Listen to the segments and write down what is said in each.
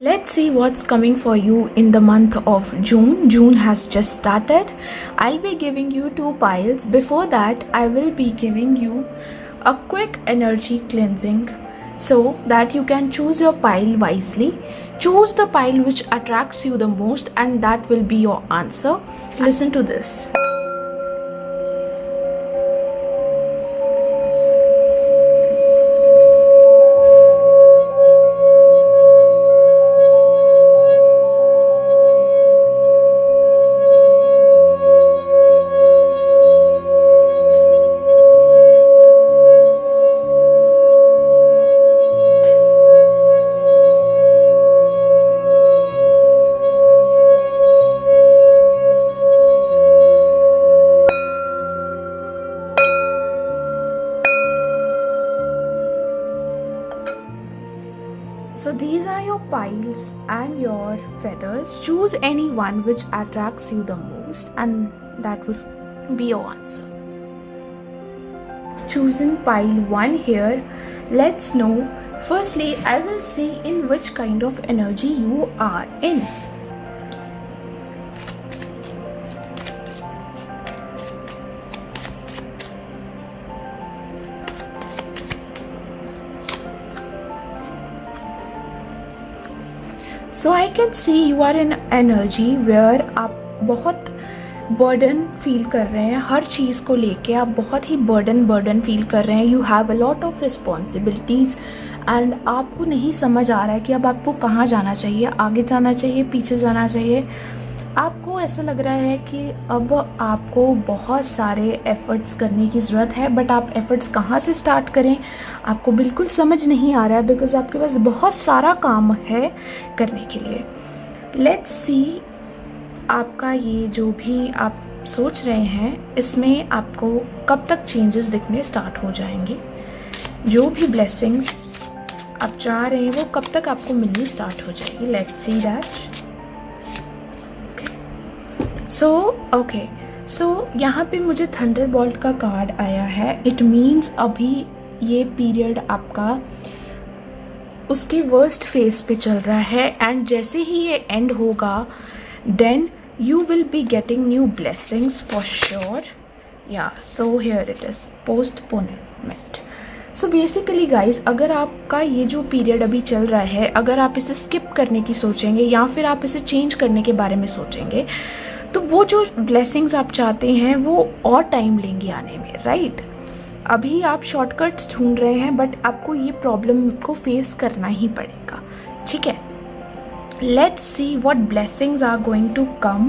Let's see what's coming for you in the month of June. June has just started. I'll be giving you two piles. Before that, I will be giving you a quick energy cleansing so that you can choose your pile wisely. Choose the pile which attracts you the most, and that will be your answer. Listen to this. So these are your piles and your feathers. Choose any one which attracts you the most, and that will be your answer. Choosing pile 1 here. Let's know. Firstly, I will see in which kind of energy you are in. So I can see you are in energy where आप बहुत burden feel कर रहे हैं, हर चीज़ को लेके आप बहुत ही burden feel कर रहे हैं. You have a lot of responsibilities and आपको नहीं समझ आ रहा है कि अब आपको कहाँ जाना चाहिए, आगे जाना चाहिए, पीछे जाना चाहिए. आपको ऐसा लग रहा है कि अब आपको बहुत सारे एफ़र्ट्स करने की ज़रूरत है, बट आप एफ़र्ट्स कहाँ से स्टार्ट करें आपको बिल्कुल समझ नहीं आ रहा है, बिकॉज़ आपके पास बहुत सारा काम है करने के लिए. लेट्स सी आपका ये जो भी आप सोच रहे हैं इसमें आपको कब तक चेंजेस दिखने स्टार्ट हो जाएंगे. जो भी ब्लेसिंग्स आप चाह रहे हैं वो कब तक आपको मिलनी स्टार्ट हो जाएगी. Let's see that. सो यहाँ पे मुझे थंडरबोल्ट का कार्ड आया है. इट मीन्स अभी ये पीरियड आपका उसके वर्स्ट फेज पे चल रहा है, एंड जैसे ही ये एंड होगा then you will be getting new blessings for sure. Yeah, so here it is, postponement. So basically guys, अगर आपका ये जो पीरियड अभी चल रहा है, अगर आप इसे स्किप करने की सोचेंगे या फिर आप इसे चेंज करने के बारे में सोचेंगे, तो वो जो ब्लेसिंग्स आप चाहते हैं वो और टाइम लेंगी आने में, राइट. अभी आप शॉर्टकट्स ढूंढ रहे हैं, बट आपको ये प्रॉब्लम को फेस करना ही पड़ेगा, ठीक है. Let's see what blessings are going to come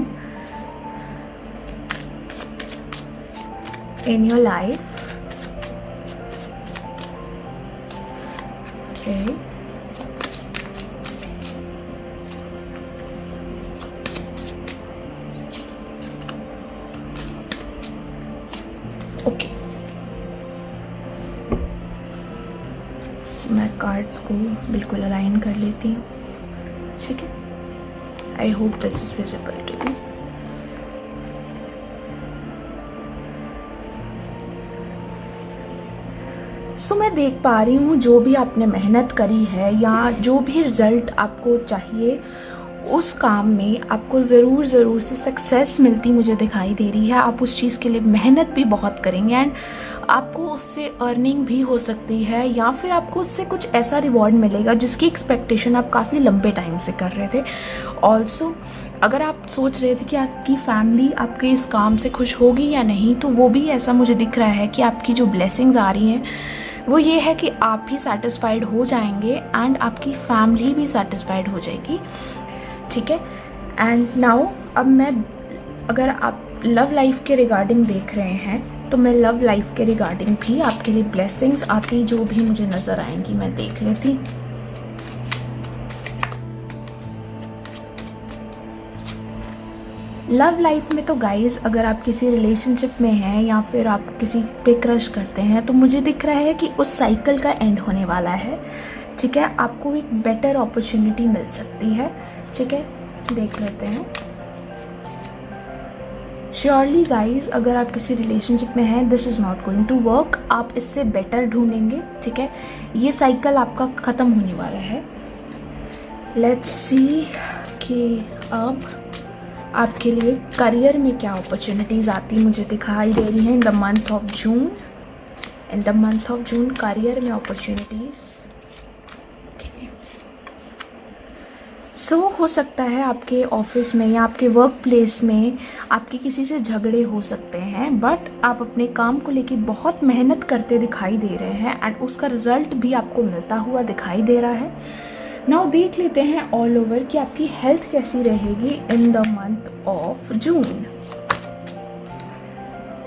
in your life. Okay. Okay. So मैं कार्ड्स को बिल्कुल अलाइन कर लेती हूँ, ठीक है. I hope this is visible to you. So मैं देख पा रही हूँ जो भी आपने मेहनत करी है या जो भी रिजल्ट आपको चाहिए उस काम में आपको ज़रूर से सक्सेस मिलती मुझे दिखाई दे रही है. आप उस चीज़ के लिए मेहनत भी बहुत करेंगे एंड आपको उससे अर्निंग भी हो सकती है, या फिर आपको उससे कुछ ऐसा रिवॉर्ड मिलेगा जिसकी एक्सपेक्टेशन आप काफ़ी लंबे टाइम से कर रहे थे. ऑल्सो अगर आप सोच रहे थे कि आपकी फैमिली आपके इस काम से खुश होगी या नहीं, तो वो भी ऐसा मुझे दिख रहा है कि आपकी जो ब्लेसिंग्स आ रही हैं वो ये है कि आप भी सेटिस्फाइड हो जाएंगे एंड आपकी फैमिली भी सेटिस्फाइड हो जाएगी, ठीक है. एंड नाउ अब मैं, अगर आप लव लाइफ के रिगार्डिंग देख रहे हैं तो मैं लव लाइफ के रिगार्डिंग भी आपके लिए ब्लेसिंग्स आती जो भी मुझे नज़र आएंगी मैं देख लेती. लव लाइफ में तो गाइस, अगर आप किसी रिलेशनशिप में हैं या फिर आप किसी पे क्रश करते हैं, तो मुझे दिख रहा है कि उस साइकिल का एंड होने वाला है, ठीक है. आपको एक बेटर अपॉर्चुनिटी मिल सकती है, ठीक है. देख लेते हैं. श्योरली गाइज, अगर आप किसी रिलेशनशिप में हैं, this is not going to work. आप इससे बेटर ढूंढेंगे, ठीक है. ये साइकिल आपका ख़त्म होने वाला है. लेट्स सी कि अब आपके लिए करियर में क्या अपॉर्चुनिटीज़ आती मुझे दिखाई दे रही हैं इन the month of June. In the month of June career में अपॉर्चुनिटीज़। सो हो सकता है आपके ऑफिस में या आपके वर्क प्लेस में आपके किसी से झगड़े हो सकते हैं, बट आप अपने काम को लेके बहुत मेहनत करते दिखाई दे रहे हैं एंड उसका रिजल्ट भी आपको मिलता हुआ दिखाई दे रहा है। नाउ देख लेते हैं ऑल ओवर कि आपकी हेल्थ कैसी रहेगी in the month of June.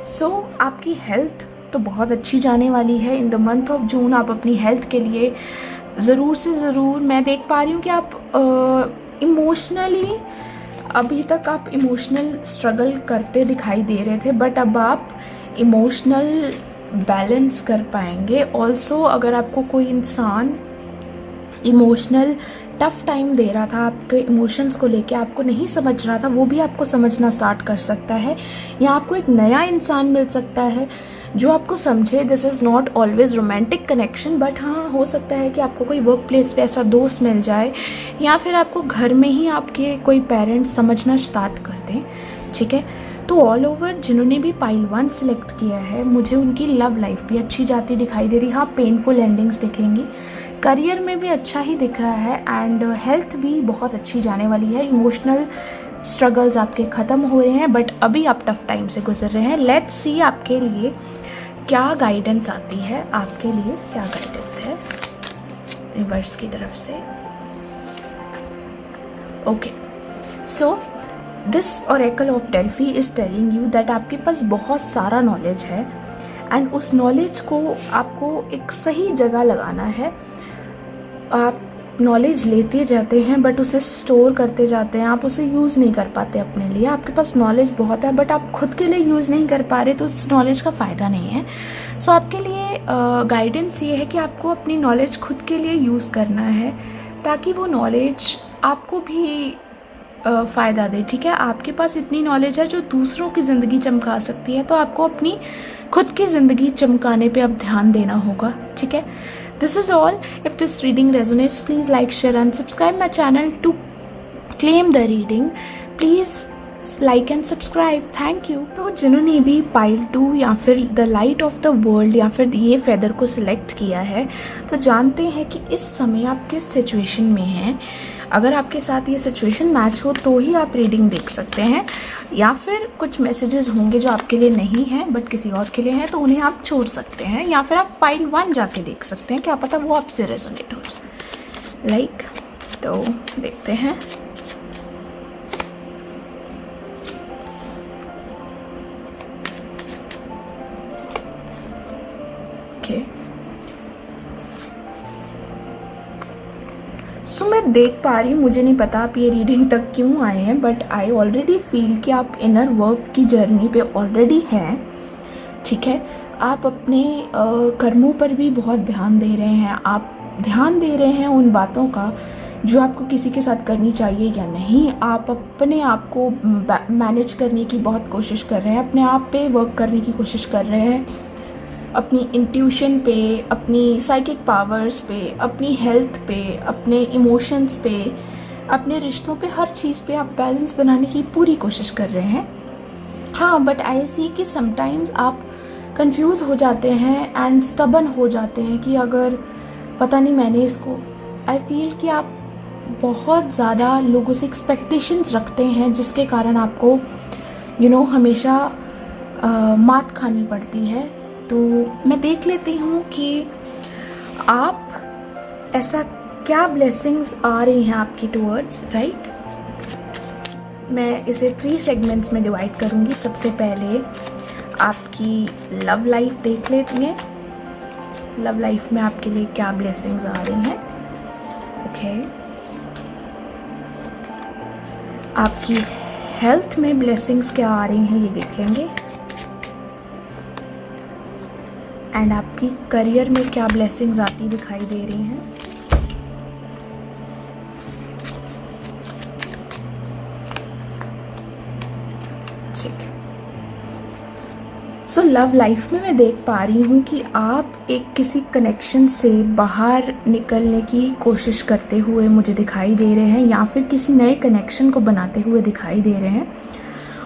So आपकी हेल्थ तो बहुत अच्छी जाने वाली है in the month of June. आप अपनी हेल्थ के लिए ज़रूर से ज़रूर, मैं देख पा रही हूँ कि आप इमोशनली अभी तक आप इमोशनल स्ट्रगल करते दिखाई दे रहे थे, बट अब आप इमोशनल बैलेंस कर पाएंगे। ऑल्सो अगर आपको कोई इंसान इमोशनल टफ टाइम दे रहा था, आपके इमोशंस को लेके आपको नहीं समझ रहा था, वो भी आपको समझना स्टार्ट कर सकता है, या आपको एक नया इंसान मिल सकता है जो आपको समझे। This is not always romantic connection, but हाँ हो सकता है कि आपको कोई वर्क प्लेस पे ऐसा दोस्त मिल जाए, या फिर आपको घर में ही आपके कोई पेरेंट्स समझना स्टार्ट कर दें। ठीक है, तो ऑल ओवर जिन्होंने भी पाइल 1 सिलेक्ट किया है, मुझे उनकी लव लाइफ भी अच्छी जाती दिखाई दे रही। हाँ, पेनफुल एंडिंग्स दिखेंगी, करियर में भी अच्छा ही दिख रहा है एंड हेल्थ भी बहुत अच्छी जाने वाली है। इमोशनल स्ट्रगल्स आपके ख़त्म हो रहे हैं, बट अभी आप टफ टाइम से गुजर रहे हैं। लेट्स सी आपके लिए क्या गाइडेंस आती है, आपके लिए क्या गाइडेंस है रिवर्स की तरफ से। Okay, so this oracle of Delphi is telling you that आपके पास बहुत सारा नॉलेज है एंड उस नॉलेज को आपको एक सही जगह लगाना है। आप नॉलेज लेते जाते हैं बट उसे स्टोर करते जाते हैं, आप उसे यूज़ नहीं कर पाते अपने लिए। आपके पास नॉलेज बहुत है बट आप खुद के लिए यूज़ नहीं कर पा रहे, तो उस नॉलेज का फ़ायदा नहीं है। सो आपके लिए गाइडेंस ये है कि आपको अपनी नॉलेज खुद के लिए यूज़ करना है, ताकि वो नॉलेज आपको भी फ़ायदा दे। ठीक है, आपके पास इतनी नॉलेज है जो दूसरों की ज़िंदगी चमका सकती है, तो आपको अपनी खुद की ज़िंदगी चमकाने पे अब ध्यान देना होगा। ठीक है, this is all. If this reading resonates, please like, share and subscribe my channel to claim the reading. Please like and subscribe. Thank you. तो जिन्होंने भी पाइल 2 या फिर the light of the world या फिर ये फेदर को select किया है, तो जानते हैं कि इस समय आप किस सिचुएशन में हैं। अगर आपके साथ ये सिचुएशन मैच हो तो ही आप रीडिंग देख सकते हैं, या फिर कुछ मैसेजेस होंगे जो आपके लिए नहीं हैं बट किसी और के लिए हैं, तो उन्हें आप छोड़ सकते हैं, या फिर आप पाइल 1 जाके देख सकते हैं, क्या पता वो आपसे रेजोनेट हो जाए। लाइक, तो देखते हैं। ओके, सो मैं देख पा रही हूँ, मुझे नहीं पता आप ये रीडिंग तक क्यों आए हैं, बट आई ऑलरेडी फील कि आप इनर वर्क की जर्नी पे ऑलरेडी हैं। ठीक है, आप अपने कर्मों पर भी बहुत ध्यान दे रहे हैं। आप ध्यान दे रहे हैं उन बातों का जो आपको किसी के साथ करनी चाहिए या नहीं। आप अपने आप को मैनेज करने की बहुत कोशिश कर रहे हैं, अपने आप पे वर्क करने की कोशिश कर रहे हैं, अपनी इंट्यूशन पे, अपनी साइकिक पावर्स पे, अपनी हेल्थ पे, अपने इमोशंस पे, अपने रिश्तों पे, हर चीज़ पे आप बैलेंस बनाने की पूरी कोशिश कर रहे हैं। हाँ, बट आई सी कि समटाइम्स आप कंफ्यूज हो जाते हैं एंड स्टबन हो जाते हैं कि अगर पता नहीं मैंने इसको, आई फील कि आप बहुत ज़्यादा लोगों से एक्सपेक्टेशंस रखते हैं, जिसके कारण आपको हमेशा मात खानी पड़ती है। तो मैं देख लेती हूँ कि आप ऐसा क्या ब्लेसिंग्स आ रही हैं आपकी टूवर्ड्स, राइट। मैं इसे 3 सेगमेंट्स में डिवाइड करूँगी। सबसे पहले आपकी लव लाइफ देख लेती हैं, लव लाइफ में आपके लिए क्या ब्लेसिंग्स आ रही हैं। ओके, आपकी हेल्थ में ब्लेसिंग्स क्या आ रही हैं ये देख लेंगे, एंड आपकी करियर में क्या ब्लेसिंग्स आती दिखाई दे रही हैं। ठीक है, सो लव लाइफ में मैं देख पा रही हूँ कि आप एक किसी कनेक्शन से बाहर निकलने की कोशिश करते हुए मुझे दिखाई दे रहे हैं, या फिर किसी नए कनेक्शन को बनाते हुए दिखाई दे रहे हैं।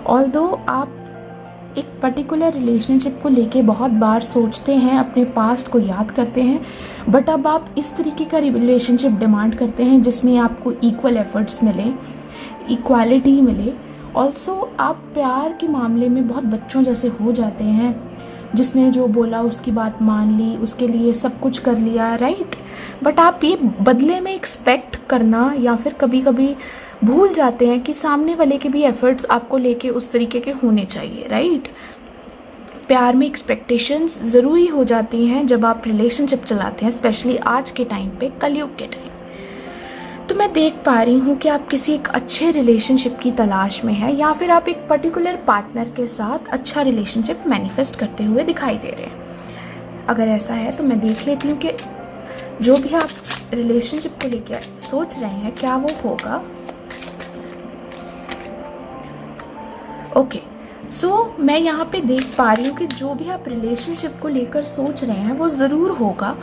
ऑल्दो आप एक पर्टिकुलर रिलेशनशिप को लेके बहुत बार सोचते हैं, अपने पास्ट को याद करते हैं, बट अब आप इस तरीके का रिलेशनशिप डिमांड करते हैं जिसमें आपको इक्वल एफर्ट्स मिले, इक्वालिटी मिले। ऑल्सो आप प्यार के मामले में बहुत बच्चों जैसे हो जाते हैं, जिसने जो बोला उसकी बात मान ली, उसके लिए सब कुछ कर लिया, राइट। बट आप ये बदले में एक्सपेक्ट करना या फिर कभी कभी भूल जाते हैं कि सामने वाले के भी एफर्ट्स आपको लेके उस तरीके के होने चाहिए, राइट। प्यार में एक्सपेक्टेशंस ज़रूरी हो जाती हैं जब आप रिलेशनशिप चलाते हैं, स्पेशली आज के टाइम पे, कलयुग के टाइम। तो मैं देख पा रही हूँ कि आप किसी एक अच्छे रिलेशनशिप की तलाश में हैं, या फिर आप एक पर्टिकुलर पार्टनर के साथ अच्छा रिलेशनशिप मैनिफेस्ट करते हुए दिखाई दे रहे हैं। अगर ऐसा है तो मैं देख लेती हूँ कि जो भी आप रिलेशनशिप को लेकर सोच रहे हैं क्या वो होगा। ओके, सो मैं यहाँ पे देख पा रही हूँ कि जो भी आप रिलेशनशिप को लेकर सोच रहे हैं वो ज़रूर होगा,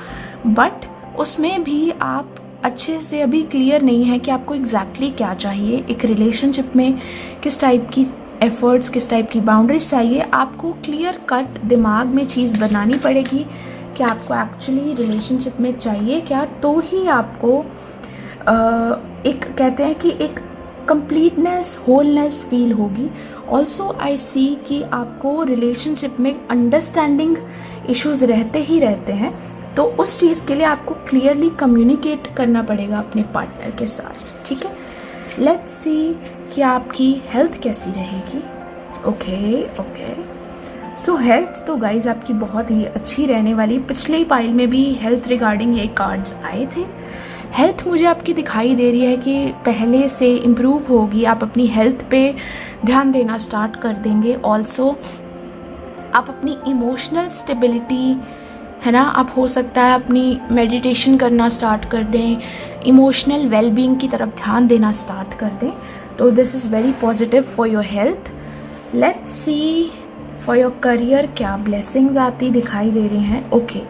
बट उसमें भी आप अच्छे से अभी क्लियर नहीं है कि आपको एग्जैक्टली क्या चाहिए। एक रिलेशनशिप में किस टाइप की एफर्ट्स, किस टाइप की बाउंड्रीज चाहिए, आपको क्लियर कट दिमाग में चीज़ बनानी पड़ेगी कि आपको एक्चुअली रिलेशनशिप में चाहिए क्या, तो ही आपको एक कहते हैं कि एक कंप्लीटनेस, होलनेस फील होगी। ऑल्सो आई सी कि आपको रिलेशनशिप में अंडरस्टैंडिंग इश्यूज रहते ही रहते हैं, तो उस चीज़ के लिए आपको क्लियरली कम्युनिकेट करना पड़ेगा अपने पार्टनर के साथ, ठीक है। लेट्स सी कि आपकी हेल्थ कैसी रहेगी। ओके, सो हेल्थ तो गाइज आपकी बहुत ही अच्छी रहने वाली। पिछले ही पाइल में भी हेल्थ रिगार्डिंग ये कार्ड्स आए थे। हेल्थ मुझे आपकी दिखाई दे रही है कि पहले से इम्प्रूव होगी, आप अपनी हेल्थ पे ध्यान देना स्टार्ट कर देंगे। ऑल्सो आप अपनी इमोशनल स्टेबिलिटी है ना, आप हो सकता है अपनी मेडिटेशन करना स्टार्ट कर दें, इमोशनल वेलबींग की तरफ ध्यान देना स्टार्ट कर दें। तो this is very positive for your health. Let's see for your career क्या ब्लेसिंग्स आती दिखाई दे रही हैं। ओके,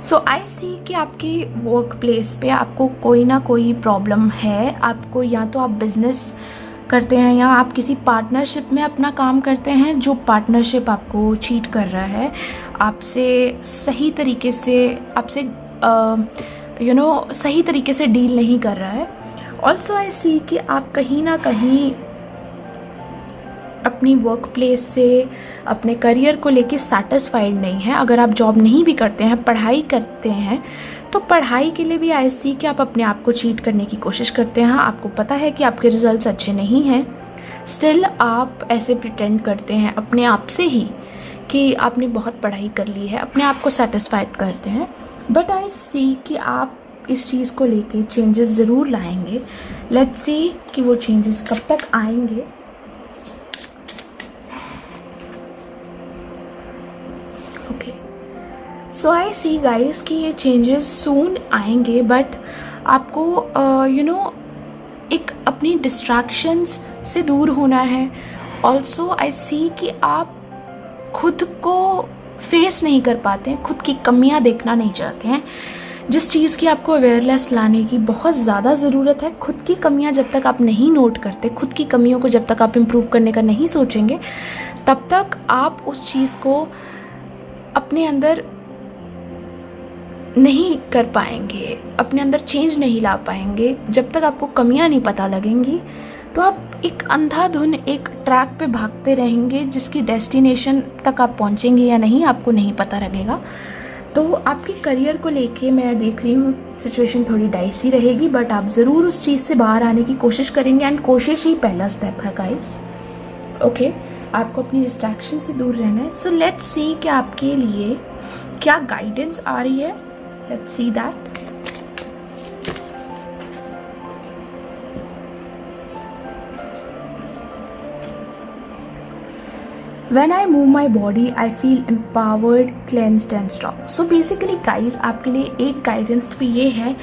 सो आई सी कि आपकी वर्क प्लेस पे आपको कोई ना कोई प्रॉब्लम है। आपको या तो आप बिजनेस करते हैं या आप किसी पार्टनरशिप में अपना काम करते हैं, जो पार्टनरशिप आपको चीट कर रहा है, आपसे सही तरीके से, आपसे सही तरीके से डील नहीं कर रहा है। ऑल्सो आई सी कि आप कहीं ना कहीं अपनी वर्क प्लेस से, अपने करियर को लेके सेटिस्फाइड नहीं हैं। अगर आप जॉब नहीं भी करते हैं, पढ़ाई करते हैं, तो पढ़ाई के लिए भी आई सी कि आप अपने आप को चीट करने की कोशिश करते हैं। आपको पता है कि आपके रिजल्ट्स अच्छे नहीं हैं, स्टिल आप ऐसे प्रिटेंड करते हैं अपने आप से ही कि आपने बहुत पढ़ाई कर ली है, अपने आप को सेटिस्फाइड करते हैं। बट आई सी कि आप इस चीज़ को लेके चेंजेस ज़रूर लाएंगे। लेट्स सी कि वो चेंजेस कब तक आएंगे। ओके, सो आई सी गाइस कि ये चेंजेस सून आएंगे, बट आपको एक अपनी डिस्ट्रैक्शंस से दूर होना है। ऑल्सो आई सी कि आप खुद को फेस नहीं कर पाते हैं, खुद की कमियां देखना नहीं चाहते हैं, जिस चीज़ की आपको अवेयरनेस लाने की बहुत ज़्यादा ज़रूरत है। खुद की कमियां जब तक आप नहीं नोट करते, खुद की कमियों को जब तक आप इम्प्रूव करने का नहीं सोचेंगे, तब तक आप उस चीज़ को अपने अंदर नहीं कर पाएंगे, अपने अंदर चेंज नहीं ला पाएंगे। जब तक आपको कमियां नहीं पता लगेंगी, तो आप एक अंधाधुन एक ट्रैक पे भागते रहेंगे, जिसकी डेस्टिनेशन तक आप पहुंचेंगे या नहीं आपको नहीं पता लगेगा। तो आपके करियर को लेके मैं देख रही हूँ सिचुएशन थोड़ी डाइसी रहेगी, बट आप ज़रूर उस चीज़ से बाहर आने की कोशिश करेंगे, एंड कोशिश ही पहला स्टेप है गाइस। ओके, आपको अपनी डिस्ट्रैक्शन से दूर रहना है। सो लेट्स सी कि आपके लिए क्या गाइडेंस आ रही है। Let's see that. When I move my body, I feel empowered, cleansed and strong. So basically guys, आपके लिए एक गाइडेंस तो ये है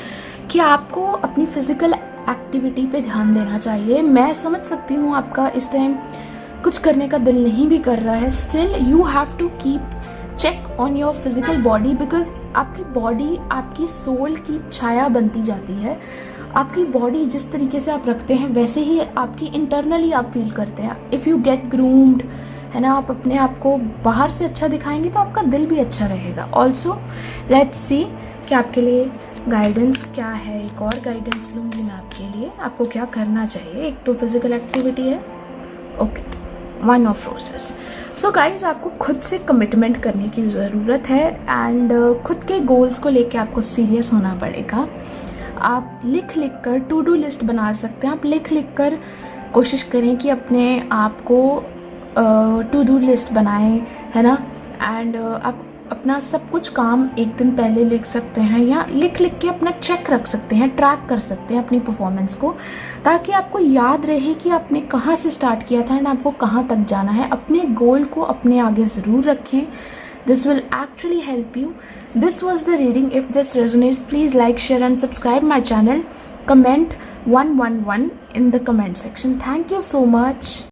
कि आपको अपनी फिजिकल एक्टिविटी पे ध्यान देना चाहिए। मैं समझ सकती हूँ आपका इस टाइम कुछ करने का दिल नहीं भी कर रहा है, still you have to keep check on your physical body, because आपकी बॉडी आपकी सोल की छाया बनती जाती है। आपकी बॉडी जिस तरीके से आप रखते हैं वैसे ही आपकी इंटरनली आप फील करते हैं। इफ़ यू गेट ग्रूम्ड, है ना, आप अपने आप को बाहर से अच्छा दिखाएंगे तो आपका दिल भी अच्छा रहेगा। ऑल्सो लेट्स सी कि आपके लिए गाइडेंस क्या है। एक और गाइडेंस लूँगी मैं आपके लिए, आपको क्या करना चाहिए। एक तो फिजिकल एक्टिविटी है, okay, 1 of roses. So guys, आपको खुद से कमिटमेंट करने की ज़रूरत है एंड खुद के गोल्स को लेके आपको सीरियस होना पड़ेगा। आप लिख लिख कर टू डू लिस्ट बना सकते हैं। आप लिख लिख कर कोशिश करें कि अपने आप को टू डू लिस्ट बनाएं, है ना, एंड आप अपना सब कुछ काम एक दिन पहले लिख सकते हैं या लिख लिख के अपना चेक रख सकते हैं, ट्रैक कर सकते हैं अपनी परफॉर्मेंस को, ताकि आपको याद रहे कि आपने कहाँ से स्टार्ट किया था एंड आपको कहाँ तक जाना है। अपने गोल को अपने आगे ज़रूर रखें। This will actually help you. This was the reading. If this resonates, please like, share and subscribe my channel. Comment 111 in the comment section. Thank you so much.